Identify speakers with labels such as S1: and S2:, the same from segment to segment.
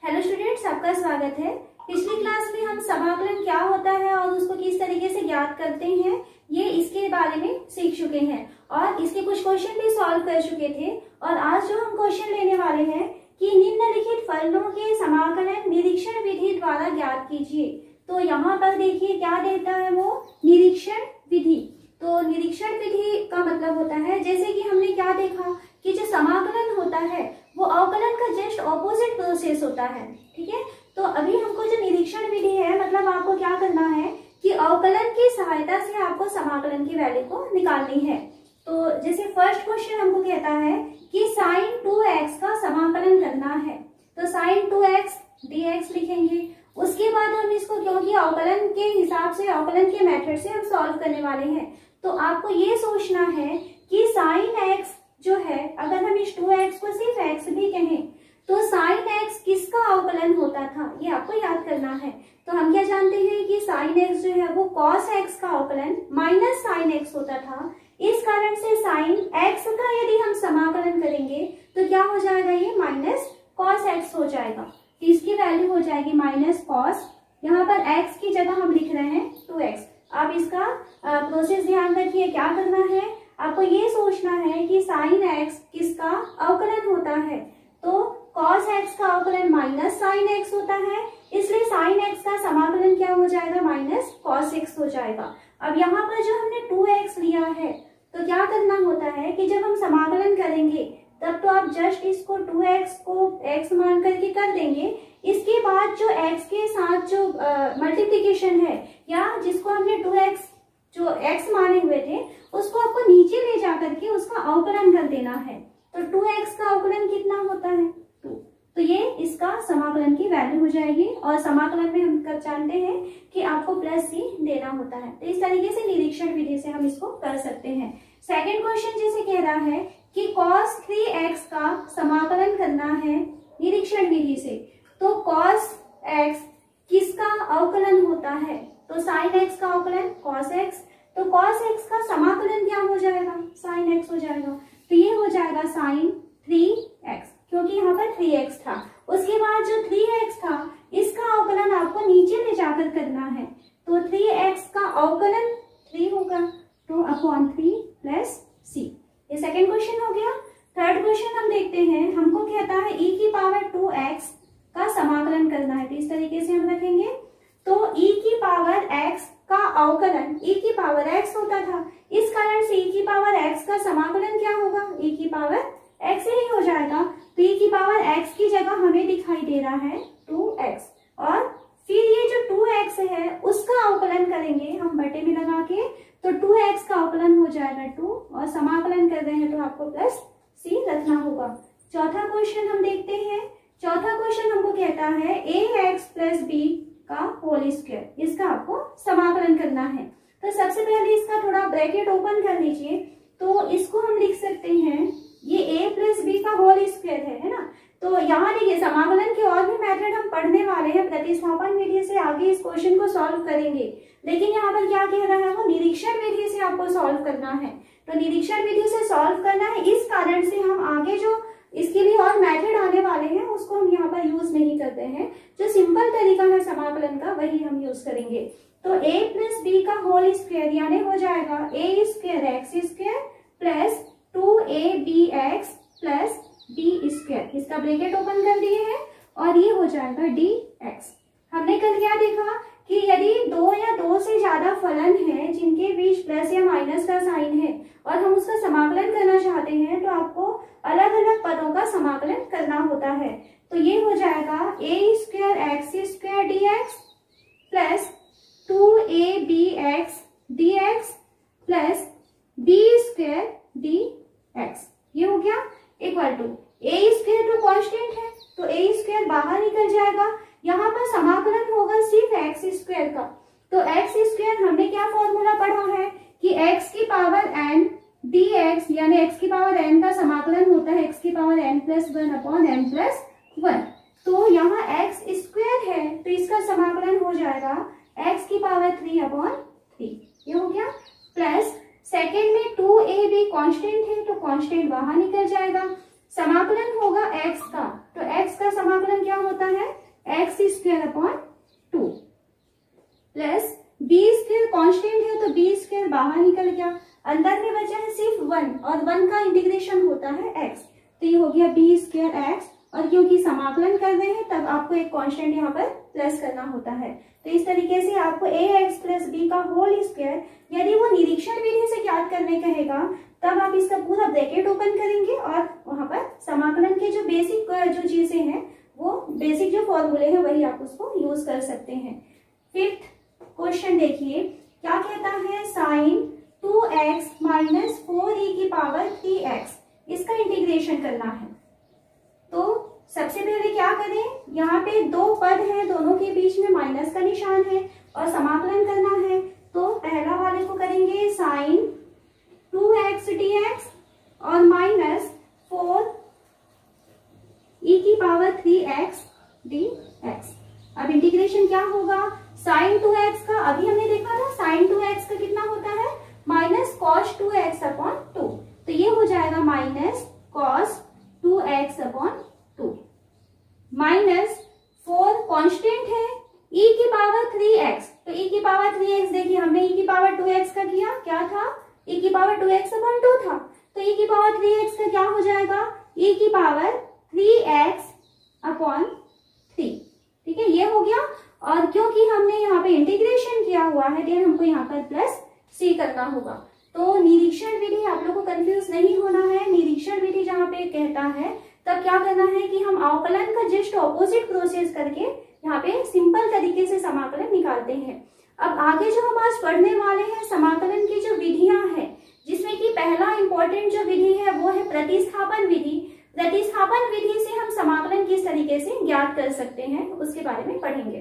S1: Hello students, आपका स्वागत है। पिछली क्लास में हम समाकलन क्या होता है और उसको किस तरीके से ज्ञात करते हैं, ये इसके बारे में सीख चुके हैं और इसके कुछ क्वेश्चन भी सॉल्व कर चुके थे। और आज जो हम क्वेश्चन लेने वाले हैं कि निम्नलिखित फलनों के समाकलन निरीक्षण विधि द्वारा ज्ञात कीजिए। तो यहाँ पर देखिए क्या देता है, वो निरीक्षण विधि। तो निरीक्षण विधि का मतलब होता है, जैसे कि हमने क्या देखा कि जो समाकलन होता है वो अवकलन का जस्ट ऑपोजिट प्रोसेस होता है। ठीक है, तो अभी हमको जो निरीक्षण विधि है, मतलब आपको क्या करना है कि अवकलन की सहायता से आपको समाकलन की वैल्यू को निकालनी है। तो जैसे फर्स्ट क्वेश्चन हमको कहता है कि sin 2x का समाकलन करना है, तो sin 2x dx लिखेंगे। उसके बाद हम इसको, क्योंकि अवकलन के हिसाब से, अवकलन के मेथड से हम सॉल्व करने वाले हैं, तो आपको ये सोचना है कि sin x जो है, अगर हम इस 2x को सिर्फ x भी कहें तो sin x किसका अवकलन होता था, ये आपको याद करना है। तो हम क्या जानते हैं कि sin x जो है वो cos x का अवकलन माइनस sin x होता था। इस कारण से sin x का यदि हम समाकलन करेंगे तो क्या हो जाएगा, ये माइनस cos x हो जाएगा। इसकी वैल्यू हो जाएगी माइनस cos, यहाँ पर x की जगह हम लिख रहे हैं 2x। आप इसका प्रोसेस ध्यान रखिए, क्या करना है, आपको ये सोचना है कि sin x किसका अवकलन होता है, तो cos x का अवकलन माइनस sin x होता है, इसलिए sin x का समाकलन क्या हो जाएगा, माइनस cos x हो जाएगा। अब यहाँ पर जो हमने 2x लिया है, तो क्या करना होता है कि जब हम समाकलन करेंगे तब तो आप जस्ट इसको 2x को x मान करके कर देंगे। इसके बाद जो x के साथ जो मल्टीप्लीकेशन है, या जिसको हमने 2x जो x माने हुए थे उसको आपको नीचे ले जाकर के उसका अवकलन कर देना है। तो 2x का अवकलन कितना होता है, 2। तो ये इसका समाकलन की वैल्यू हो जाएगी। और समाकलन में हम जानते हैं कि आपको प्लस सी देना होता है। तो इस तरीके से निरीक्षण विधि से हम इसको कर सकते हैं। सेकेंड क्वेश्चन जैसे कह रहा है कि cos 3x का समाकलन करना है निरीक्षण विधि से, तो cos x किसका अवकलन होता है, तो sin x का अवकलन cos x, तो cos x का समाकलन क्या हो जाएगा, sin x हो जाएगा। तो ये हो जाएगा sin 3x, क्योंकि यहाँ पर 3x था। उसके बाद जो 3x था इसका अवकलन आपको नीचे ले जाकर करना है, तो 3x का अवकलन 3 होगा, 2/3 प्लस c। ये सेकेंड क्वेश्चन हो गया। थर्ड क्वेश्चन हम देखते हैं, हमको कहता है e की पावर 2x का समाकलन करना है। तो इस तरीके से हम रखेंगे, तो e की पावर x का अवकलन e की पावर x होता था, इस कारण से e की पावर x का समाकलन क्या होगा, e की पावर x ही हो जाएगा। तो e की पावर x की जगह हमें दिखाई दे रहा है 2x, और फिर ये जो 2x है उसका अवकलन करेंगे हम बटे में लगा के, तो 2x का अवकलन हो जाएगा 2, और समाकलन कर रहे हैं तो आपको प्लस c रखना होगा। चौथा क्वेश्चन हम देखते हैं। चौथा क्वेश्चन हमको कहता है ax प्लस b का होल स्क्वायर, इसका आपको समाकलन करना है। तो सबसे पहले इसका थोड़ा ब्रैकेट ओपन कर लीजिए, तो इसको हम लिख सकते हैं, ये a प्लस b का होल स्क्वायर है ना। तो यहाँ देखिए समाकलन के और भी मेथड हम पढ़ने वाले हैं, प्रतिस्थापन विधि से आगे इस क्वेश्चन को सॉल्व करेंगे, लेकिन यहाँ पर क्या कह रहा है, वो निरीक्षण विधि से आपको सॉल्व करना है। तो निरीक्षण विधि से सॉल्व करना है, इस कारण से हम आगे जो इसके लिए और मेथड आने वाले हैं उसको हम यहाँ पर यूज नहीं करते हैं। जो सिंपल तरीका है समाकलन का वही हम यूज करेंगे। तो a प्लस b का होल स्क्वायर यानी हो जाएगा a square x square plus 2abx plus d square, इसका ब्रैकेट ओपन कर दिए हैं, और ये हो जाएगा dx। हमने कल क्या देखा कि यदि 2 या 2 से ज्यादा फलन है जिनके बीच प्लस या माइनस का साइन है और हम उसका समाकलन करना चाहते हैं, तो आपको अलग अलग पदों का समाकलन करना होता है। तो ये हो जाएगा a square x square dx plus 2abx dx plus d square dx, ये हो गया इक्वल टू a स्क्वायर तो कांस्टेंट है, तो a स्क्वायर बाहर निकल जाएगा। यहाँ पर समाकलन होगा सिर्फ एक्स स्क्वायर का, तो एक्स स्क्वायर हमने क्या फॉर्मूला पढ़ा है कि x की पावर n dx यानी x की पावर n का समाकलन होता है x की पावर n प्लस 1/n+1। तो यहाँ x स्क्वायर है तो इसका समाकलन हो जाएगा x की पावर 3/3, ये हो गया। प्लस सेकेंड में 2ab कांस्टेंट है तो कांस्टेंट बाहर निकल जाएगा, समाकलन होगा x का, तो x का समाकलन क्या होता है, x square upon 2 plus b square constant है तो b स्क्वायर बाहर निकल गया, अंदर में बचा है सिर्फ 1 और 1 का इंटीग्रेशन होता है x, तो ये हो गया b स्क्वायर x, और क्योंकि समाकलन कर रहे हैं तब आपको एक कांस्टेंट यहाँ पर प्लस करना होता है। तो इस तरीके से आपको ax प्लस b का होल स्क्वायर, यदि वो निरीक्षण विधि से ज्ञात करने कहेगा तब आप इसका पूरा ब्रैकेट ओपन करेंगे और वहां पर समाकलन के जो बेसिक जो चीजें हैं, वो बेसिक जो फॉर्मूले हैं वही आप उसको यूज कर सकते हैं। फिफ्थ क्वेश्चन देखिए क्या कहता है, साइन 2x माइनस 4e की पावर 3x, इसका इंटीग्रेशन करना है। तो सबसे पहले क्या करें, यहाँ पे दो पद हैं, दोनों के बीच में माइनस का निशान है और समाकलन करना है। तो पहला वाले को करेंगे साइन 2x dx और माइनस 4e की पावर 3x dx। अब इंटीग्रेशन क्या होगा, साइन 2x का अभी हमने देखा था, साइन 2x का कितना होता है, माइनस कॉस 2x अपॉन 2, तो ये हो जाएगा minus cos 2x upon 2 minus 4 constant है e की पावर 3x, तो e की पावर 3x देखिए हमने e की पावर 2x का किया, क्या था, e की पावर 2x अपॉन 2 था, तो e की पावर 3x का क्या हो जाएगा, e की पावर 3x अपॉन 3, ठीक है, ये हो गया। और क्योंकि हमने यहाँ पे इंटीग्रेशन किया हुआ है देन हमको यहाँ पर प्लस c करना होगा। तो निरीक्षण विधि, आप लोग को कंफ्यूज नहीं होना है, निरीक्षण विधि जहाँ पे कहता है तब क्या करना है कि हम अवकलन का जस्ट ऑपोजिट प्रोसेस करके यहाँ पे सिंपल तरीके से समाकलन निकालते हैं। अब आगे जो हम आज पढ़ने वाले हैं समाकलन की जो विधियां हैं, जिसमें कि पहला इंपॉर्टेंट जो विधि है वो है प्रतिस्थापन विधि। प्रतिस्थापन विधि से हम समाकलन किस तरीके से ज्ञात कर सकते हैं उसके बारे में पढ़ेंगे।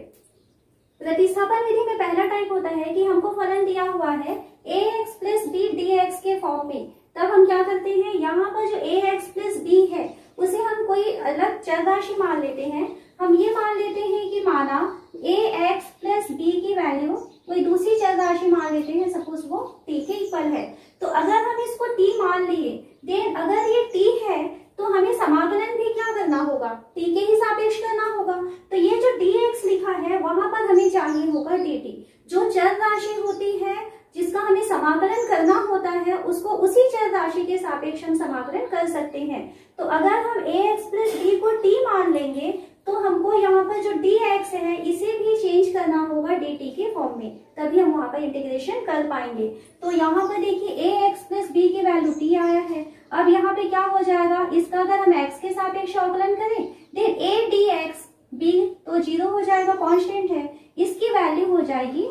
S1: प्रतिस्थापन विधि में पहला टाइप होता है कि हमको फलन दिया हुआ है ax प्लस बी dx के फॉर्म में, तब हम क्या करते हैं, यहाँ पर जो ax प्लस बी है उसे हम कोई अलग चर राशि मान लेते हैं। हम ये मान लेते हैं कि माना ax प्लस बी की वैल्यू कोई दूसरी चर राशि मान लेते हैं, सपोज वो t के इक्वल है। तो अगर हम इसको t मान लिए, देन अगर ये t है तो हमें समाकलन भी क्या करना होगा, t के ही सापेक्ष करना होगा। तो ये जो dx लिखा है वहां पर हमें चाहिए होगा dt, जो चर राशि होती है जिसका हमें समाकलन करना होता है उसको उसी चर राशि के सापेक्ष हम समाकलन कर सकते हैं। तो अगर हम ax प्लस b को t मान लेंगे तो हमको यहाँ पर जो dx है इसे भी चेंज करना होगा dt के फॉर्म में, तभी हम वहां पर इंटीग्रेशन कर पाएंगे। तो यहाँ पर देखिए ax प्लस b की वैल्यू t आया है। अब यहाँ पे क्या हो जाएगा, इसका अगर हम x के सापेक्ष अवकलन करें देन a dx b तो 0 हो जाएगा, कांस्टेंट है, इसकी वैल्यू हो जाएगी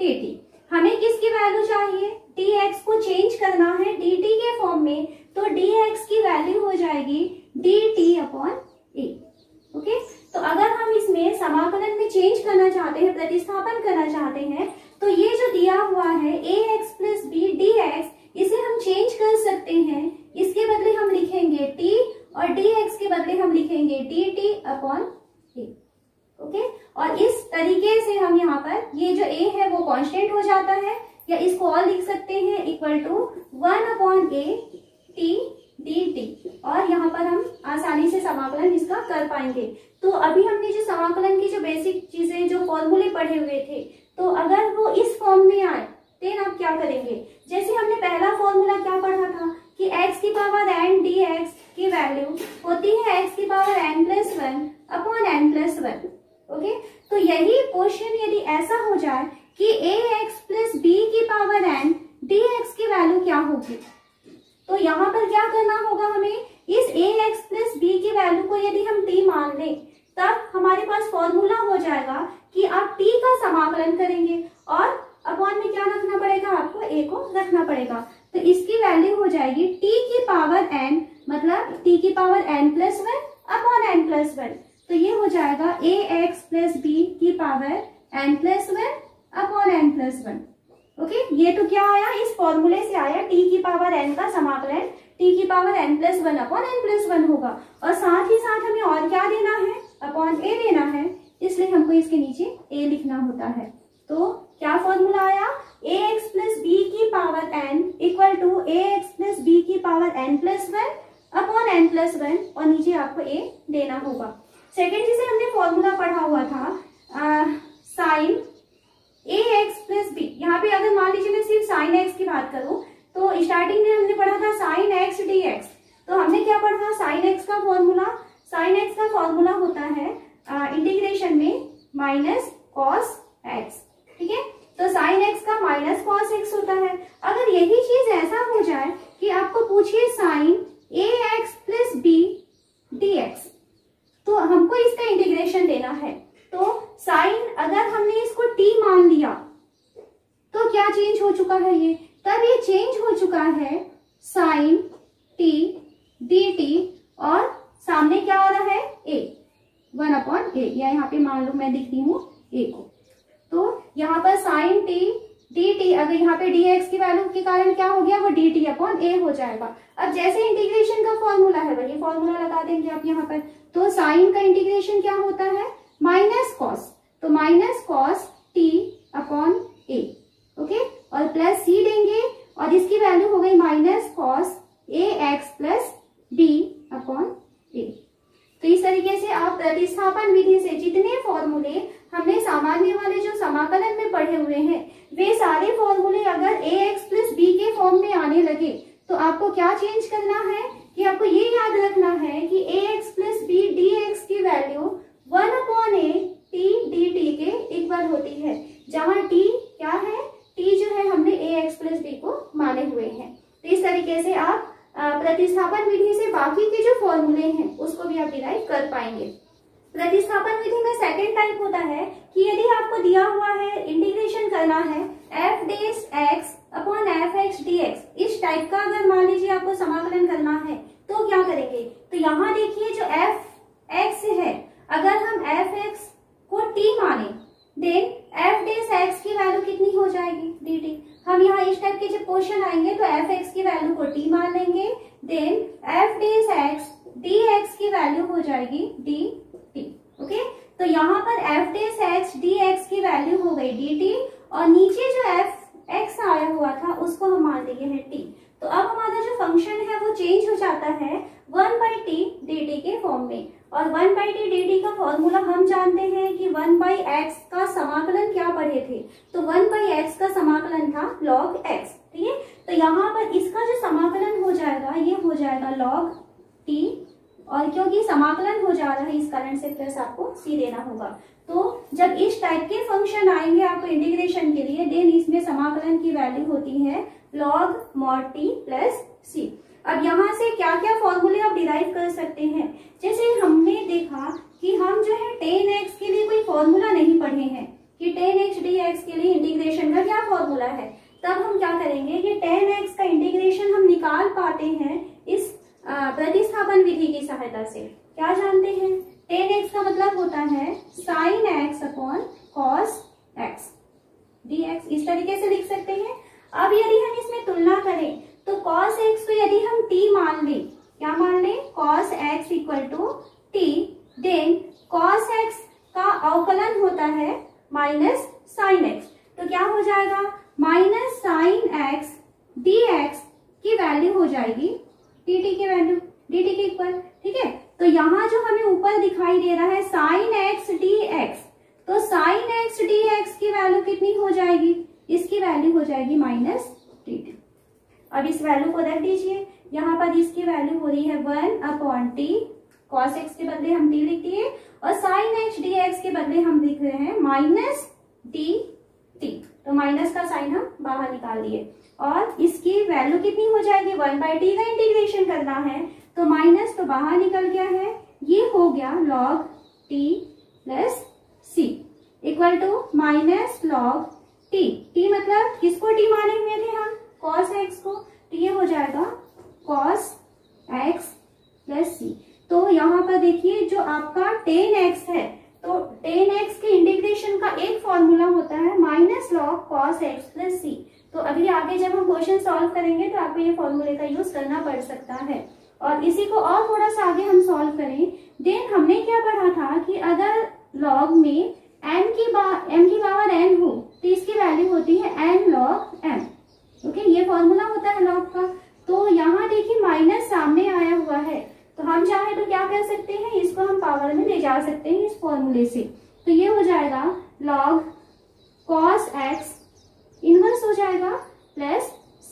S1: dt। हमें किसकी वैल्यू चाहिए, dx को चेंज करना है dt के फॉर्म में, तो dx की वैल्यू हो जाएगी dt अपॉन a। ओके, तो अगर हम इसमें समाकलन में चेंज करना चाहते हैं, प्रतिस्थापन करना चाहते हैं, तो ये जो दिया हुआ है ax प्लस b dx, इसे हम चेंज कर सकते हैं। इसके बदले हम लिखेंगे t और dx के बदले हम लिखेंगे dt अपॉन a। ओके, और इस तरीके से हम यहाँ पर ये जो a है वो कांस्टेंट हो जाता है, या इसको और लिख सकते हैं equal to 1 upon a t dt, और यहाँ पर हम आसानी से समाकलन इसका कर पाएंगे। तो अभी हमने जो समाकलन की जो बेसिक चीजें जो फॉर्मूले पढ़े हुए थे, तो अगर वो इस फॉर्म में आए देन आप क्या करेंगे, जैसे हमने पहला फॉर्मूला क्या पढ़ा था कि x की पावर n dx की वैल्यू होती है x की power n plus 1 upon n plus 1। Okay, तो यही क्वेश्चन यदि ऐसा हो जाए कि ax प्लस b की पावर n dx की वैल्यू क्या होगी, तो यहाँ पर क्या करना होगा, हमें इस ax प्लस b की वैल्यू को यदि हम t मान लें तब हमारे पास फॉर्मूला हो जाएगा कि आप t का समाकलन करेंगे और अपॉन में क्या रखना पड़ेगा, आपको a को रखना पड़ेगा। तो इसकी वैल्यू हो जाएगी t की पावर n, मतलब t की power n plus 1 upon n plus 1। तो ये हो जाएगा ax प्लस b की power n plus 1 upon n plus 1। Okay, ये तो क्या आया, इस फॉर्मूले से आया t की पावर n का समाकलन t की power n plus 1 upon n plus 1 होगा, और साथ ही साथ हमें और क्या देना है, अपॉन a देना है, इसलिए हमको इसके नीचे a लिखना होता है। तो क्या फॉर्मूला आया, ax प्लस b की power n equal to ax plus b की power n plus 1 upon n plus +1 और नीचे आपको a देना होगा। सेकेंड जिसे हमने फॉर्मूला पढ़ा हुआ था साइन ax+b, यहाँ पे अगर मान लीजिए मैं सिर्फ साइन x की बात करूं तो स्टार्टिंग में हमने पढ़ा था साइन x dx, तो हमने क्या पढ़ा साइन x का फॉर्मूला, साइन x का फॉर्मूला होता है इंटीग्रेशन में माइनस कॉस x, ठीक है। तो साइन x का माइनस कॉस x होता है। अगर यही चीज ऐसा हो जाए कि आपको पूछिए साइन ax+b dx, तो हमको इसका इंटीग्रेशन देना है। तो साइन अगर हमने इसको t मान लिया तो क्या चेंज हो चुका है, ये तब ये चेंज हो चुका है साइन t dt और सामने क्या आ रहा है a, 1/a, या यहाँ पे मान लो मैं लिखती हूँ a को, तो यहाँ पर साइन t dt, अगर यहाँ पे dx की वैल्यू के कारण क्या हो गया वो dt/a हो जाएगा। अब जैसे इंटीग्रेशन का फॉर्मूला है वही फॉर्मूला लगा देंगे आप यहाँ पर, तो साइन का इंटीग्रेशन क्या होता है माइनस कॉस, तो माइनस कॉस t/a, ओके, और प्लस c देंगे और इसकी वैल्यू हो गई माइनस कॉस ax+b/a। तो इस तरीके से आप प्रतिस्थापन विधि से जितने फॉर्मूले हमने सामान्य वाले जो समाकलन में पढ़े हुए हैं वे सारे फॉर्मूले अगर ax+b के फॉर्म में आने लगे तो आपको क्या चेंज करना है कि आपको ये याद रखना है कि ax+b dx की वैल्यू 1/a t dt के इक्वल होती है, जहां t क्या है, t जो है हमने ax+b को माने हुए हैं। तो इस तरीके से आप प्रतिस्थापन विधि से बाकी के जो फॉर्मूले हैं उसको भी आप डिराइव कर पाएंगे। प्रतिस्थापन विधि में सेकंड टाइप होता है कि यदि आपको दिया हुआ है इंटीग्रेशन करना है f'(x/fx dx), इस टाइप का अगर मान लीजिए आपको समाकलन करना है तो क्या करेंगे, तो यहाँ देखिए जो f(x) है, अगर हम f(x) को t माने देन f' की वैल्यू कितनी हो जाएगी dt। हम यहाँ इस टाइप के जब क्वेश्चन आएंगे तो f(x) की वैल्यू को t मान लेंगे, देन f' dx की वैल्यू हो जाएगी dt, ओके। तो यहाँ पर f' dx की वैल्यू हो गई dt और नीचे जो f(x) आया हुआ था उसको हम मान लिए हैं t। तो अब हमारा जो फंक्शन है वो चेंज हो जाता है 1/t dt के फॉर्म में, और 1/t dt का फॉर्मूला हम जानते हैं कि 1/x का समाकलन क्या पढ़े थे, तो 1/x का समाकलन था log x, ठीक है। तो यहाँ पर इसका जो समाकलन हो जाएगा ये हो जाएगा log t, और क्योंकि समाकलन हो जा रहा है इस कारण से प्लस आपको c देना होगा। तो जब इस टाइप के फंक्शन आएंगे आपको इंटीग्रेशन के लिए, देन इसमें समाकलन की वैल्यू होती है log mod t plus c। अब यहाँ से क्या क्या फॉर्मूले आप डिराइव कर सकते हैं, जैसे हमने देखा कि हम जो है tan x के लिए कोई फॉर्मूला नहीं पढ़े हैं कि tan x dx के लिए इंटीग्रेशन का क्या फॉर्मूला है, तब हम क्या करेंगे कि tan x का इंटीग्रेशन हम निकाल पाते हैं इस प्रतिस्थापन विधि की सहायता से। क्या जानते हैं, tan x का मतलब होता है sin x/cos x dx, इस तरीके से लिख सकते हैं। अब यदि हम इसमें तुलना करें तो cos x को यदि हम t मान लें, क्या मान लें, cos x = t, then cos x का अवकलन होता है माइनस sin x, तो क्या हो जाएगा माइनस sin x dx की वैल्यू हो जाएगी dt की वैल्यू dt के इक्वल, ठीक है। तो यहाँ जो हमें ऊपर दिखाई दे रहा है sin x dx, तो sin x dx की वैल्यू कितनी हो जाएगी, इसकी वैल्यू हो जाएगी माइनस dt। अब इस वैल्यू को रख दीजिए, यहाँ पर इसकी वैल्यू हो रही है 1/t, cos x के बदले हम t लिख दिए और sin x dx के बदले हम लिख रहे हैं माइनस dt, तो माइनस का साइन हम बाहर निकाल दिए और इसकी वैल्यू कितनी हो जाएगी, 1/t का इंटीग्रेशन करना है तो माइनस तो बाहर निकल गया है, ये हो गया log t plus c equal to minus log t मतलब किसको t माने हुए थे हम, cos x को, तो ये हो जाएगा cos x प्लस c। तो यहाँ पर देखिए जो आपका tan x है, तो tan x के इंटीग्रेशन का एक फॉर्मूला होता है minus log cos x plus c। तो अभी आगे जब हम क्वेश्चन सॉल्व करेंगे तो आपको ये फॉर्मूले का यूज करना पड़ सकता है, और इसी को और थोड़ा सा आगे हम सॉल्व करें, देन हमने क्या पढ़ा था कि अगर log में m की पावर n हो तो इसकी वैल्यू होती है n log m, ओके, ये फॉर्मूला होता है log का। तो यहाँ देखिए माइनस सामने आया हुआ है, तो तो हम चाहे तो क्या कर सकते हैं, इसको हम पावर में ले जा सकते हैं इस फॉर्मूले से। तो ये हो जाएगा log cos x इनवर्स हो जाएगा प्लस c।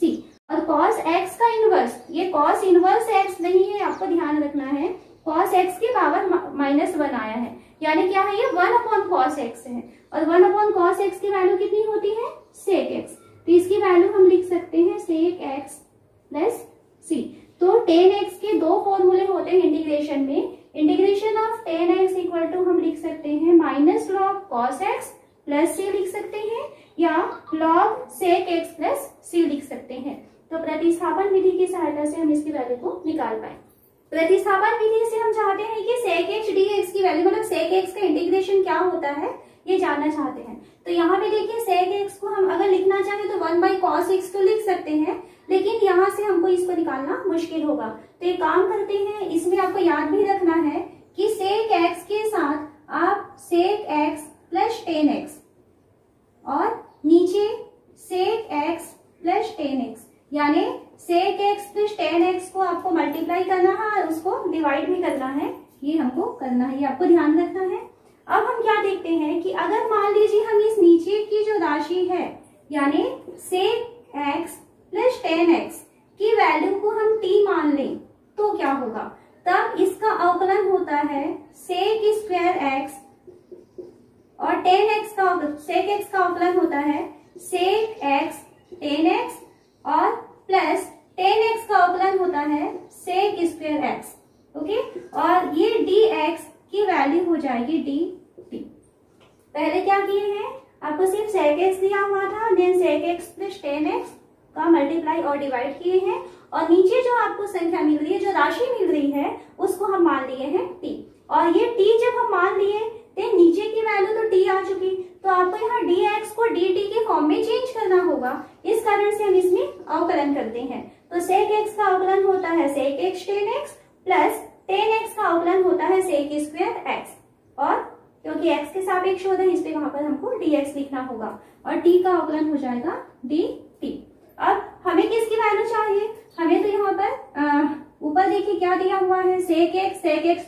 S1: और cos x का इनवर्स, ये cos इनवर्स x नहीं है, आपको ध्यान रखना है, cos x की पावर -1 आया है, यानी क्या है, ये 1/cos x है। और 1/cos x की वैल्यू कितनी होती है, sec x। तो इसकी वैल्यू हम लिख सकते हैं sec x प्लस c। तो tan x के दो फॉर्मूले होते हैं इंटीग्रेशन में। Integration of tan x equal to हम लिख सकते हैं -log cos x plus c लिख सकते हैं, या log sec x plus c लिख सकते हैं। तो प्रतिस्थापन विधि की सहायता से हम इसकी वैल्यू को निकाल पाए। प्रतिस्थापन विधि से हम चाहते हैं कि sec x dx की वैल्यू, मतलब sec x का इंटीग्रेशन क्या होता है ये जानना चाहते हैं। तो यहाँ पे देखिए sec x को हम अगर लिखना चाहें तो 1/cos x तो लिख सकते हैं, लेकिन यहाँ से हमको इसको निकालना मुश्किल होगा। तो एक काम करते हैं, इसमें आपको याद भी रखना है कि sec x के साथ आप sec x plus tan x और नीचे sec x plus tan x, यानी sec x plus tan x को आपको मल्टीप्लाई करना है और उसको डिवाइड भी करना है, ये हमको करना है, ये आपको ध्यान रखना है। अब हम क्या देखते हैं कि अगर मान लीजिए हम इस नीचे की जो राशि है यानी sec x plus tan x की वैल्यू को हम t मान लें तो क्या होगा, तब इसका अवकलन होता है sec स्क्वायर x और tan x का, sec x का अवकलन होता है sec x tan x और प्लस tan x का अवकलन होता है sec स्क्वायर x। ओके, और ये dx की वैल्यू हो जाएगी dt। पहले क्या किए हैं, आपको सिर्फ sec x दिया हुआ था, then sec x plus tan x का मल्टीप्लाई और डिवाइड किए हैं, और नीचे जो आपको संख्या मिल रही है, जो राशि मिल रही है, उसको हम मान लिए हैं t। और ये t जब हम मान लिए तो नीचे की वैल्यू तो t आ चुकी, तो आपको यहाँ dx को dt के फॉर्म में चेंज करना होगा, इस कारण से हम इसमें अवकलन करते हैं। तो sec x का अवकलन होता है sec x tan x plus tan x का अवकलन होता है sec स्क्वायर x, और क्योंकि x के सापेक्ष होता है इसलिए वहां पर हमको dx लिखना होगा, और t का अवकलन हो जाएगा dt। अब हमें किसकी वैल्यू चाहिए, हमें तो यहाँ पर ऊपर देखिए क्या दिया हुआ है, sec x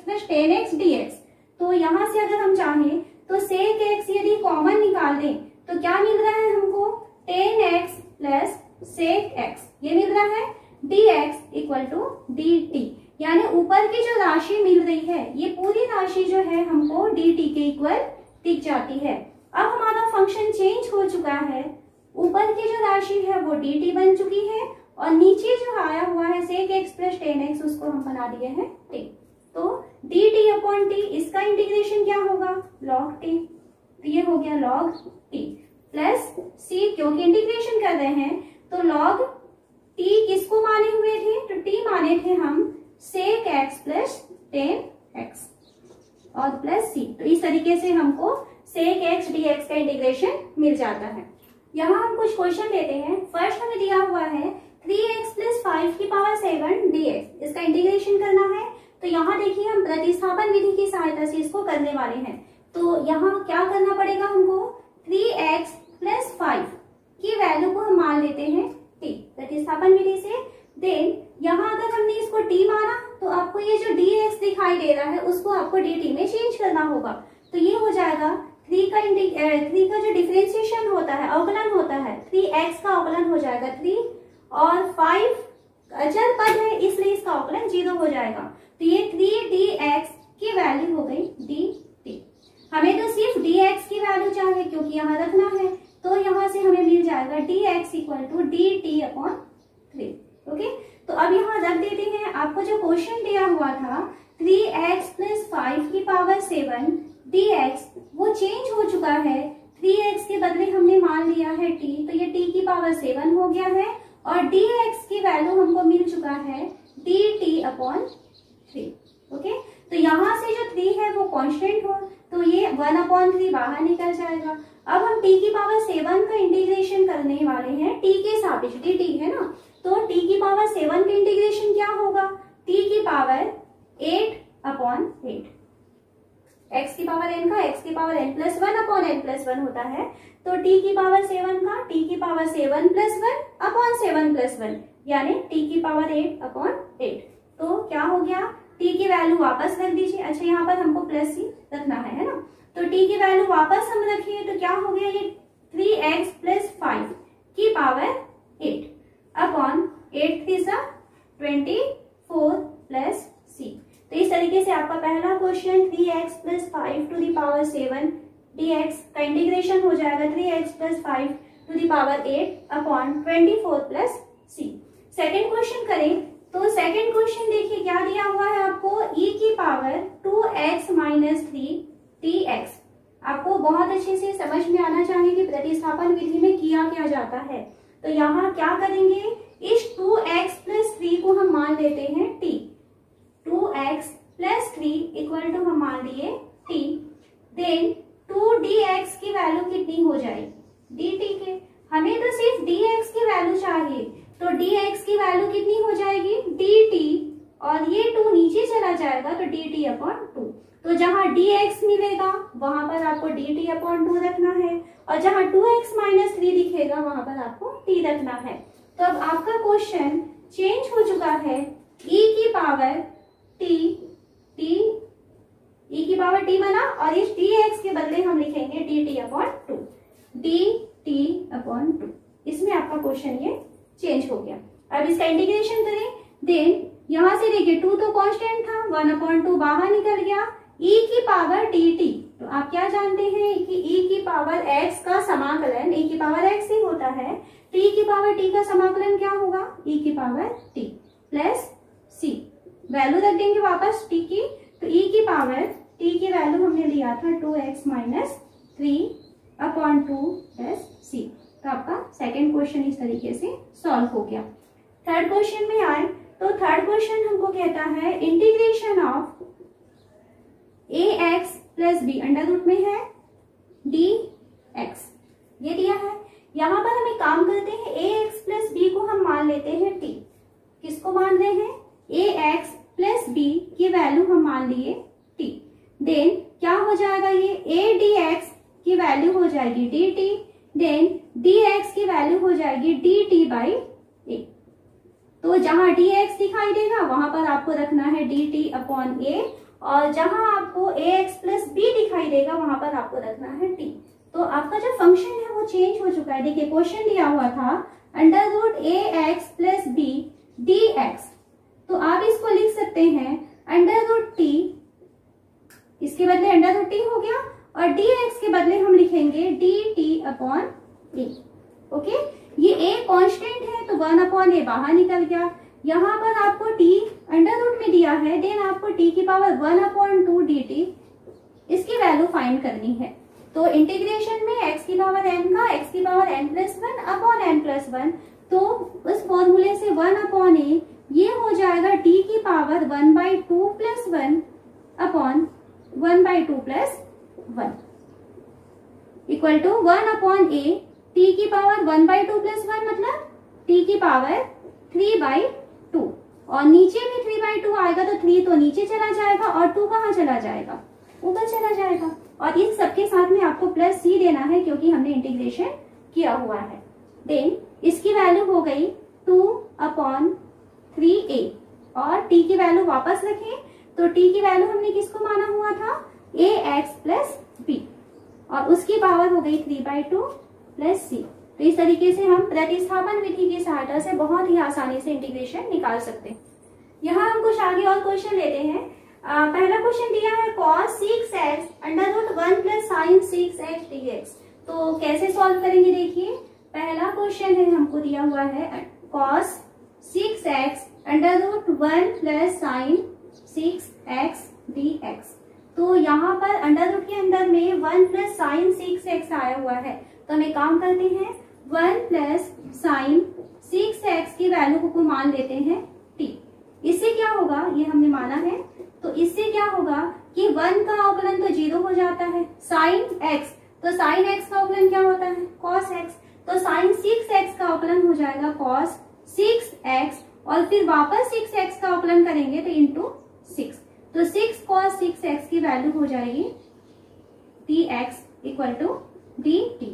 S1: plus tan x dx। तो यहाँ से अगर हम चाहें तो sec x यदि कॉमन निकाल दें तो क्या मिल रहा है हमको, tan x plus sec x, ये मिल रहा है dx इक्वल टू dt, यानी ऊपर की जो राशि मिल रही है ये पूरी राशि जो है हमको dt के इक्वल दिख जाती है। अब हमारा फंक्शन चेंज हो चुका है, ऊपर की जो राशि है वो dt बन चुकी है, और नीचे जो आया हुआ है sec x plus tan x उसको हम बना दिए हैं t। तो dt अपॉन t, इसका इंटीग्रेशन क्या होगा, log t। तो ये हो गया log t प्लस c, क्योंकि इंटीग्रेशन कर रहे हैं तो log t किसको माने हुए थे, तो t माने थे हम sec x plus tan x और प्लस c। तो इस तरीके से हमको sec x dx का इंटीग्रेशन मिल जाता है। यहाँ हम कुछ क्वेश्चन लेते हैं। फर्स्ट हमें दिया हुआ है 3x प्लस 5 की पावर 7 dx, इसका इंटीग्रेशन करना है। तो यहाँ देखिए हम प्रतिस्थापन विधि की सहायता से इसको करने वाले हैं। तो यहाँ क्या करना पड़ेगा हमको, 3x प्लस 5 की वैल्यू को हम मान लेते हैं t प्रतिस्थापन विधि से। देन यहाँ अगर हमने इसको t माना तो आपको ये जो dx दिखाई दे रहा है उसको आपको dt में चेंज करना होगा। तो ये हो जाएगा 3 का जो डिफरेंशिएशन होता है, अवकलन होता है, 3x का अवकलन हो जाएगा 3, और 5 अचर पद है इसलिए इसका अवकलन 0 हो जाएगा। तो ये 3dx की वैल्यू हो गई dt। हमें तो सिर्फ dx की वैल्यू चाहिए क्योंकि यहाँ रखना है, तो यहाँ से हमें मिल जाएगा dx equal to dt upon 3। Okay, तो अब यहाँ रख देते हैं। आपको जो क्वेश्चन दिया हुआ था 3x प्लस 5 की पावर 7 dx, वो चेंज हो चुका है, 3x के बदले हमने मान लिया है t, तो ये t की पावर 7 हो गया है, और dx की वैल्यू हमको मिल चुका है dt अपॉन 3। ओके, तो यहाँ से जो 3 है वो कांस्टेंट हो, तो ये 1/3 बाहर निकल जाएगा। अब हम t की पावर 7 का इंटीग्रेशन करने वाले हैं, t के सापेक्ष, dt है ना, तो t की पावर 7 का इंटीग्रेशन क्या होगा, t की पावर 8/8, x की पावर n का x की पावर n प्लस 1/n+1 होता है, तो t की पावर 7 का t की पावर 7+1/7+1, यानी t की पावर 8/8। तो क्या हो गया, टी की वैल्यू वापस रख दीजिए। अच्छा, यहाँ पर हमको प्लस सी रखना है ना, तो टी की वैल्यू वापस हम रखिए तो क्या हो गया, ये 3x प्लस 5 की पावर 8 अपॉन 8 3 24 प्लस सी। तो इस तरीके से आपका पहला question 3x plus 5 to the power 7 dx का इंटीग्रेशन हो जाएगा 3x plus 5 to the power 8 upon 24 plus C. Second question करें तो सेकेंड क्वेश्चन देखिए क्या दिया हुआ है आपको, e की पावर 2x माइनस 3 dx। आपको बहुत अच्छे से समझ में आना चाहिए कि प्रतिस्थापन विधि में किया क्या जाता है। तो यहाँ क्या करेंगे, इस 2x प्लस 3 को हम मान लेते हैं t, 2x plus 3 equal to हम मान लिए t, देन 2dx की वैल्यू कितनी हो जाएगी, dt के, हमें तो सिर्फ dx की वैल्यू चाहिए, तो dx की वैल्यू कितनी हो जाएगी dt, और ये 2 नीचे चला जाएगा तो dt अपॉन 2। तो जहां dx मिलेगा वहां पर आपको dt अपॉन 2 रखना है, और जहां 2x माइनस 3 दिखेगा वहां पर आपको t रखना है। तो अब आपका क्वेश्चन चेंज हो चुका है, e की पावर t बना, और इस dx के बदले हम लिखेंगे dt अपॉन 2, dt अपॉन 2। इसमें आपका क्वेश्चन ये चेंज हो गया। अब इसका इंटीग्रेशन करें, देन यहां से देखिए 2 तो कांस्टेंट था, 1/2 बाहर निकल गया, e की पावर dt। तो आप क्या जानते हैं कि e की पावर x का समाकलन e की पावर x ही होता है, तो e की पावर t का समाकलन क्या होगा, e की power t plus c, value रख देंगे वापस t की, तो e की पावर t की वैल्यू हमने लिया था 2x minus 3 upon 2 plus c। तो आपका सेकेंड क्वेश्चन इस तरीके से सॉल्व हो गया। थर्ड क्वेश्चन में आए तो थर्ड क्वेश्चन हमको कहता है integration of ax plus B, under root में है dx, ये दिया है। यहाँ पर हम एक काम करते हैं, ax प्लस बी को हम मान लेते हैं t। किसको मान रहे हैं, ax प्लस बी की वैल्यू हम मान लिए t, देन क्या हो जाएगा, ये a dx की वैल्यू हो जाएगी dt, देन dx की वैल्यू हो जाएगी dt बाई a। तो जहां dx दिखाई देगा वहां पर आपको रखना है dt अपॉन a, और जहां आपको ax प्लस b दिखाई देगा वहां पर आपको रखना है t। तो आपका जो फंक्शन है वो चेंज हो चुका है। देखिए क्वेश्चन दिया हुआ था under root ax plus b dx, तो आप इसको लिख सकते हैं अंडर रूट t, इसके बदले अंडर रूट t हो गया, और dx के बदले हम लिखेंगे dt अपॉन a। ओके, ये a कांस्टेंट है तो 1 अपॉन a बाहर निकल गया, यहाँ पर आपको t अंडर रूट में दिया है, देन आपको t की पावर 1 अपॉन 2 dt, इसकी वैल्यू फाइंड करनी है। तो इंटीग्रेशन में x की पावर n का x की power n plus 1 upon n plus 1, तो उस फॉर्मूले से 1 अपॉन a ये हो जाएगा t की power 1/2 plus 1 upon 1/2 plus 1 equal to 1 upon a, t की पावर 1/2 प्लस 1 मतलब t की पावर 3/2, और नीचे में 3/2 आएगा तो 3 तो नीचे चला जाएगा और 2 कहाँ चला जाएगा, ऊपर चला जाएगा, और इन सबके साथ में आपको प्लस c देना है क्योंकि हमने इंटीग्रेशन किया हुआ है। देन इसकी वैल्यू हो गई 2 अपॉन 3a, और t की वैल्यू वापस रखें तो t की वैल्यू हमने किसको माना हुआ था, ax प्लस b, और उसकी पावर हो गई 3/2 प्लस c। तो इस तरीके से हम प्रतिस्थापन विधि की सहायता से बहुत ही आसानी से इंटीग्रेशन निकाल सकते हैं। यहाँ हम कुछ आगे और क्वेश्चन लेते हैं। पहला क्वेश्चन दिया है cos 6x under root 1 plus sine 6x dx। तो कैसे सॉल्व करेंगे, देखिए पहला क्वेश्चन है हमको दिया हुआ है cos 6x under root 1 plus sine 6x dx। तो यहाँ पर अंडर रूट के अंदर में 1 प्लस साइन 6x आया हुआ है, तो हम एक काम करते हैं 1 प्लस साइन 6x की वैल्यू को मान लेते हैं t। इससे क्या होगा, ये हमने माना है, तो इससे क्या होगा कि 1 का अवकलन तो 0 हो जाता है, साइन x, तो साइन x का अवकलन क्या होता है cos x, तो साइन 6x का अवकलन हो जाएगा cos 6x, और फिर वापस 6x का अवकलन करेंगे तो इंटू 6, तो 6 cos 6x की वैल्यू हो जाएगी dx इक्वल टू dt।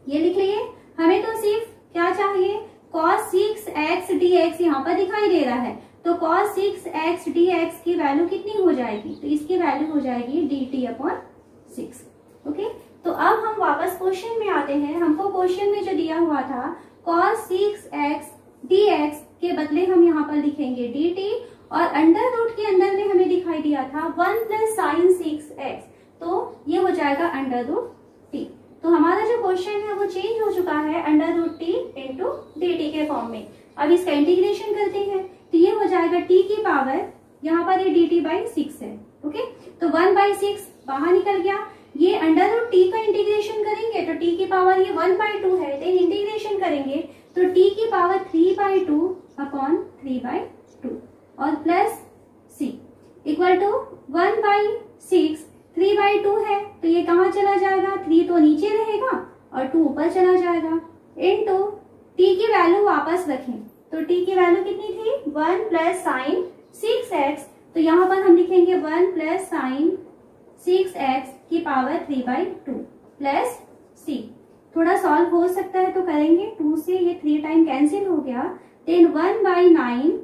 S1: ये लिख लिए। हमें तो सिर्फ क्या चाहिए, cos 6x dx यहाँ पर दिखाई दे रहा है, तो cos 6x dx की वैल्यू कितनी हो जाएगी, तो इसकी वैल्यू हो जाएगी dt/6। ओके, तो अब हम वापस क्वेश्चन में आते हैं। हमको क्वेश्चन में जो दिया हुआ था cos 6x dx के बदले हम यहाँ पर लिखेंगे dt, और अंडर रूट के अंदर में हमें दिखाई दिया था 1 + sin 6x, तो ये हो जाएगा अंडर रूट t। तो हमारा जो क्वेश्चन है वो चेंज हो चुका है under root t into dt के फॉर्म में। अब इसका इंटीग्रेशन करते हैं तो ये हो जाएगा t की पावर, यहाँ पर ये dt/6 है। ओके, तो 1/6 बाहर निकल गया। ये अंडर रूट t का इंटीग्रेशन करेंगे तो t की पावर ये 1/2 है, देन इंटीग्रेशन करेंगे तो t की पावर 3/2/3/2 और प्लस c इक्वल टू 1/6, 3/2 है तो ये कहाँ चला जाएगा, 3 तो नीचे रहेगा और 2 ऊपर चला जाएगा, इनटू t की वैल्यू वापस रखें तो t की वैल्यू कितनी थी, 1 + sin 6x, तो यहाँ पर हम लिखेंगे 1 + sin 6x की पावर 3/2 प्लस c। थोड़ा सॉल्व हो सकता है तो करेंगे, 2 से ये 3 टाइम कैंसिल हो गया, देन 1/9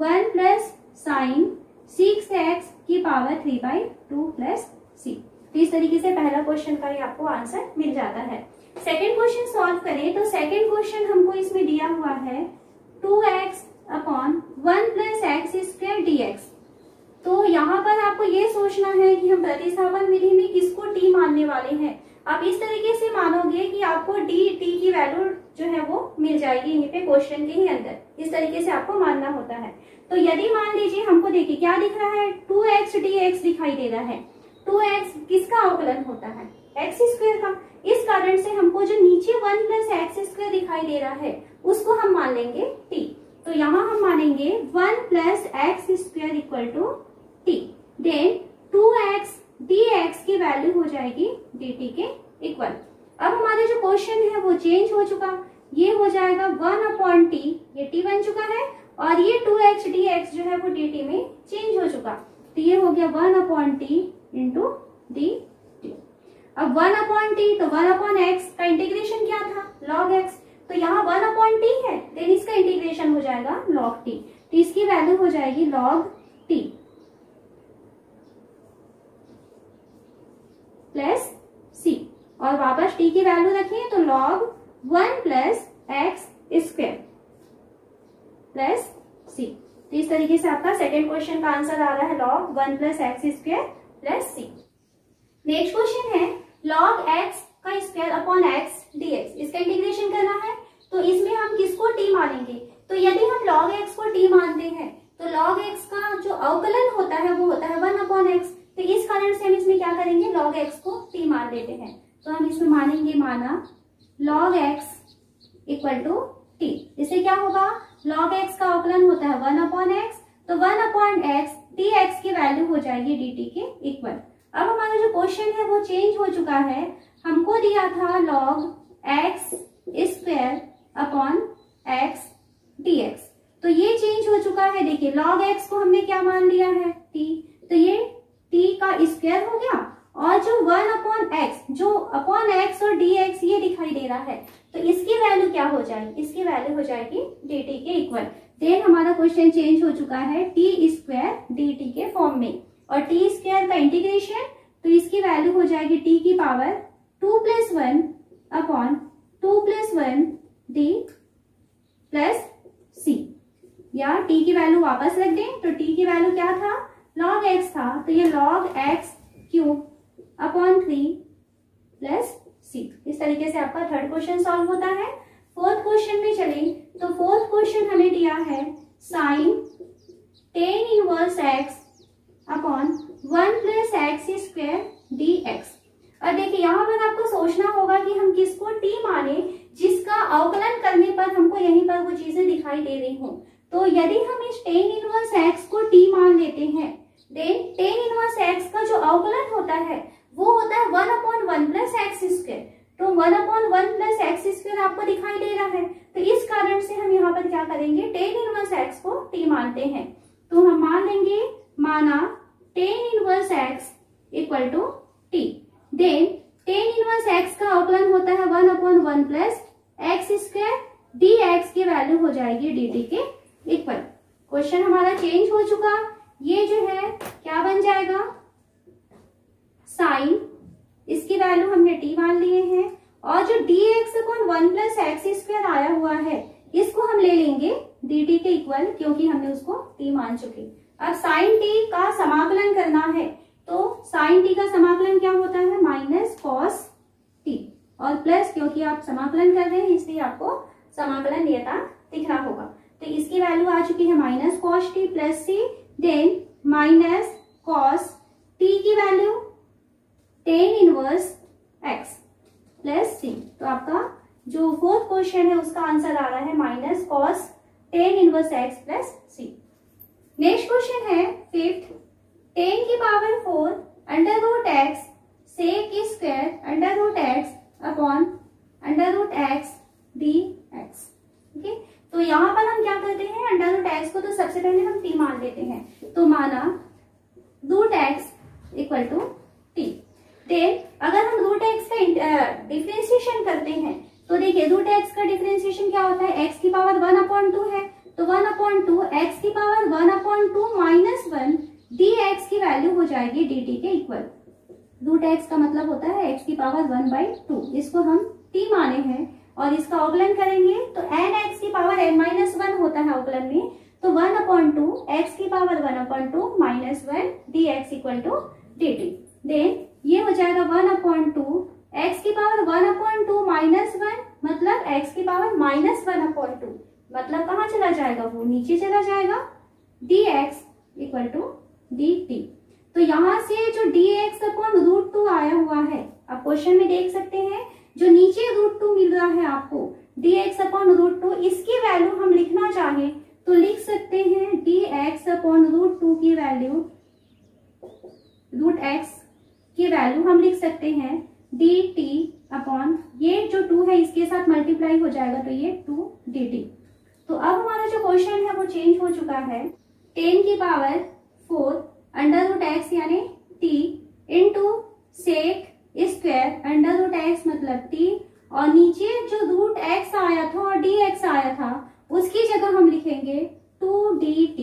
S1: 1 + sin 6x की पावर 3/2 प्लस c। तो इस तरीके से पहला क्वेश्चन का ही आपको आंसर मिल जाता है। सेकेंड क्वेश्चन सॉल्व करें तो सेकेंड क्वेश्चन हमको इसमें दिया हुआ है 2x/1 + x² dx। तो यहाँ पर आपको ये सोचना है कि हम प्रतिस्थापन विधि में किसको t मानने वाले हैं। आप इस तरीके से मानोगे कि आपको dt की वैल्यू जो है वो मिल जाएगी यहीं पे क्वेश्चन के ही अंदर, इस तरीके से आपको मानना होता है। तो यदि मान लीजिए हमको देखिए क्या दिख रहा है, 2x dx दिखाई दे रहा है। 2x किसका अवकलन होता है, x² का, इस कारण से हमको जो नीचे 1 + x² दिखाई दे रहा है उसको हम मान लेंगे t। तो यहाँ हम मानेंगे 1 + x² = t, then 2x dx की वैल्यू हो जाएगी dt के इक्वल। अब हमारा जो क्वेश्चन है वो चेंज हो चुका, ये हो जाएगा 1/t, ये t बन चुका है, और ये 2x dx जो है वो dt में चेंज हो चुका, तो ये हो गया 1/t इंटू dt। अब 1/t तो 1/x का इंटीग्रेशन क्या था, log x, तो यहाँ 1/t है, देन इसका इंटीग्रेशन हो जाएगा log t, तो इसकी वैल्यू हो जाएगी log t प्लस c, और वापस t की वैल्यू रखें तो log 1 + x² प्लस c। तो इस तरीके से आपका सेकेंड क्वेश्चन का आंसर आ रहा है log 1 + x² plus c। Next question है log x² x dx, इसका इंटीग्रेशन करना है, तो इसमें हम किसको t मानेंगे, तो यदि हम log x को t मानते हैं तो log x का जो अवकलन होता है वो होता है 1/x, तो इस कारण से हम इसमें क्या करेंगे, log x को t मान लेते हैं। तो हम इसमें मानेंगे, माना log x = t, इससे क्या होगा, log x का अवकलन होता है 1/x, तो 1/x dx की वैल्यू हो जाएगी dt के इक्वल। अब हमारा जो क्वेश्चन है वो चेंज हो चुका है, हमको दिया था log x² x dx, तो ये चेंज हो चुका है। देखिए log x को हमने क्या मान लिया है, t, तो ये t का स्क्वायर हो गया, और जो 1/x जो x और dx ये दिखाई दे रहा है, तो इसकी वैल्यू क्या हो जाएगी, इसकी वैल्यू हो जाएगी dt के इक्वल। देन हमारा क्वेश्चन चेंज हो चुका है t² dt के फॉर्म में, और t² का इंटीग्रेशन, तो इसकी वैल्यू हो जाएगी t की पावर 2 + 1/2 + 1 d प्लस c, या t की वैल्यू वापस रख दें तो t की वैल्यू क्या था, log x था, तो ये log x³ / 3 प्लस c। इस तरीके से आपका थर्ड क्वेश्चन सॉल्व होता है। फोर्थ क्वेश्चन में चले तो फोर्थ क्वेश्चन हमें दिया है sin tan 1x / 1 + x² dx। और देखिए यहाँ पर आपको सोचना होगा कि हम किसको t माने जिसका अवकलन करने पर हमको यहीं पर वो चीजें दिखाई दे रही हो। तो यदि हम इस tan 1x को t मान लेते हैं, देन tan 1x का जो अवकलन होता है वो होता है 1/1 + x², तो 1/1 + x² आपको दिखाई दे रहा है, तो इस कारण से हम यहाँ पर क्या करेंगे, tan 1x को t मानते हैं। तो हम मान लेंगे, माना tan 1x = t, then tan 1x का अवकलन होता है 1/1 + x² dx की वैल्यू हो जाएगी dt के इक्वल। क्वेश्चन हमारा चेंज हो चुका। ये जो है क्या बन जाएगा, साइन, इसकी वैल्यू हमने टी मान लिए हैं, और जो dx/1 + x² आया हुआ है इसको हम ले लेंगे dt के इक्वल, क्योंकि हमने उसको t मान चुके। अब साइन t का समाकलन करना है, तो साइन t का समाकलन क्या होता है, -cos t, और प्लस, क्योंकि आप समाकलन कर रहे हैं इसलिए आपको समाकलन नियतांक दिख रहा होगा। तो इसकी वैल्यू आ चुकी है -cos t + c, then -cos t की value tan inverse x + c। तो आपका जो फोर्थ क्वेश्चन है उसका आंसर आ रहा है -cos tan inverse x + c। Next question है फिफ्थ, tan की power 4 √x sec² √x upon √x dx। Okay, तो यहाँ पर हम क्या करते हैं, √x को तो सबसे पहले हम t मान लेते हैं, तो माना √x = t। देन अगर हम √x का डिफरेंशिएशन करते हैं तो देखिए √x का डिफरेंशिएशन क्या होता है, x की पावर 1/2 है, तो 1/2 x की पावर 1/2 -1 dx की वैल्यू हो जाएगी dt के इक्वल। √x का मतलब होता है x की पावर 1/2, इसको हम t माने हैं और इसका अवकलन करेंगे तो n x की पावर n-1 होता है अवकलन में, तो 1/2 x की पावर 1/2 -1 dx = dt। देन ये हो जाएगा 1/2 x की पावर 1/2 -1 मतलब x की पावर -1/2, मतलब कहाँ चला जाएगा, वो नीचे चला जाएगा, dx = dt। तो यहाँ से जो dx/√2 आया हुआ है, आप क्वेश्चन में देख सकते हैं जो नीचे √2 मिल रहा है आपको, dx/√2, इसकी वैल्यू हम लिखना चाहें तो लिख सकते हैं dx/√2 की वैल्यू, √x की वैल्यू हम लिख सकते हैं dt अपॉन, ये जो 2 है इसके साथ मल्टीप्लाई हो जाएगा तो ये 2 dt। तो अब हमारा जो क्वेश्चन है वो चेंज हो चुका है, 10 की पावर 4 √x यानी t इंटू sec² √x मतलब t, और नीचे जो √x आया था और dx आया था उसकी जगह हम लिखेंगे 2dt।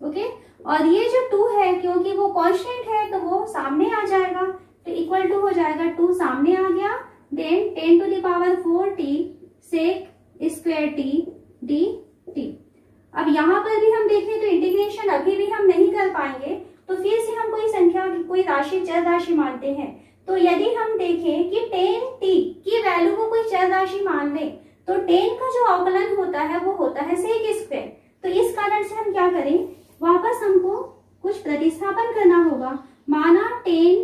S1: ओके, और ये जो 2 है क्योंकि वो कांस्टेंट है तो वो सामने आ जाएगा, तो इक्वल टू हो जाएगा 2 सामने आ गया, then 10⁴t sec² t dt। अब यहाँ पर भी हम देखें तो इंटीग्रेशन अभी भी हम नहीं कर पाएंगे, तो फिर से हम कोई संख्या, कोई राशि, चर राशि मानते हैं। तो यदि हम देखें कि tan t की वैल्यू को कोई चर राशि मान ले तो tan का जो अवकलन होता है वो होता है sec²। तो इस कारण से हम क्या करें, वापस हमको कुछ प्रतिस्थापन करना होगा। माना tan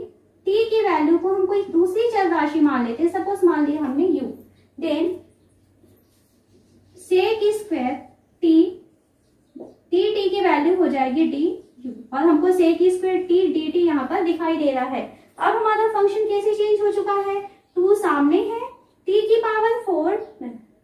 S1: t की वैल्यू को हम कोई दूसरी चर राशि मान लेते हैं, सपोज मान लिया हमने u, देन sec² t की वैल्यू हो जाएगी du, और हमको sec² t dt यहाँ पर दिखाई दे रहा है। अब हमारा फंक्शन कैसे चेंज हो चुका है, 2 सामने है, t की पावर 4,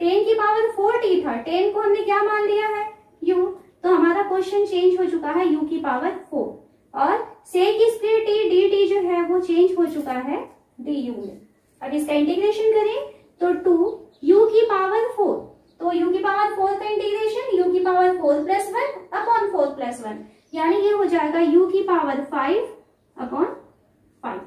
S1: 10 की पावर 4t था, 10 को हमने क्या मान लिया है, u, तो हमारा क्वेश्चन चेंज हो चुका है u की पावर 4, और sec² t dt जो है वो चेंज हो चुका है du में। अब इसका इंटीग्रेशन करें तो 2 u की पावर 4, तो u की पावर 4 का इंटीग्रेशन u की पावर 4 + 1 अपॉन 4 + 1, यानी ये हो जाएगा u की पावर 5 अपॉन 5,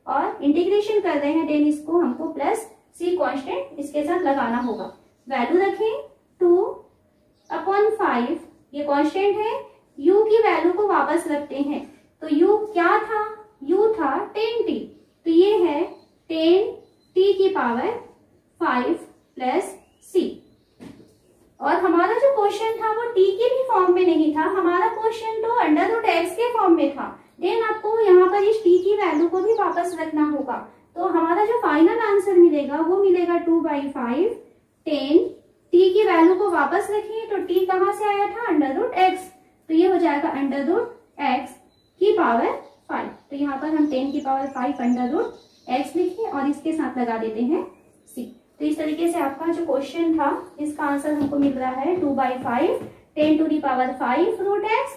S1: और इंटीग्रेशन कर रहे हैं देन इसको हमको प्लस c कांस्टेंट इसके साथ लगाना होगा। वैल्यू रखें 2/5, ये कांस्टेंट है, u की वैल्यू को वापस रखते हैं, तो u क्या था, u था 10t, तो ये है 10t की पावर 5 + c। और हमारा जो क्वेश्चन था वो t के भी फॉर्म में नहीं था, हमारा क्वेश्चन तो √x के फॉर्म में था, देन आपको यहाँ पर इस t की वैल्यू को भी वापस रखना होगा। तो हमारा जो फाइनल आंसर मिलेगा वो मिलेगा 2/5, 10 t की वैल्यू को वापस रखिए तो t कहाँ से आया था, √x, तो ये हो जाएगा √x की पावर 5, तो यहाँ पर हम 10 की पावर 5 √x लिखे और इसके साथ लगा देते हैं c। तो इस तरीके से आपका जो क्वेश्चन था इसका आंसर हमको मिल रहा है 2/5 10⁵ √x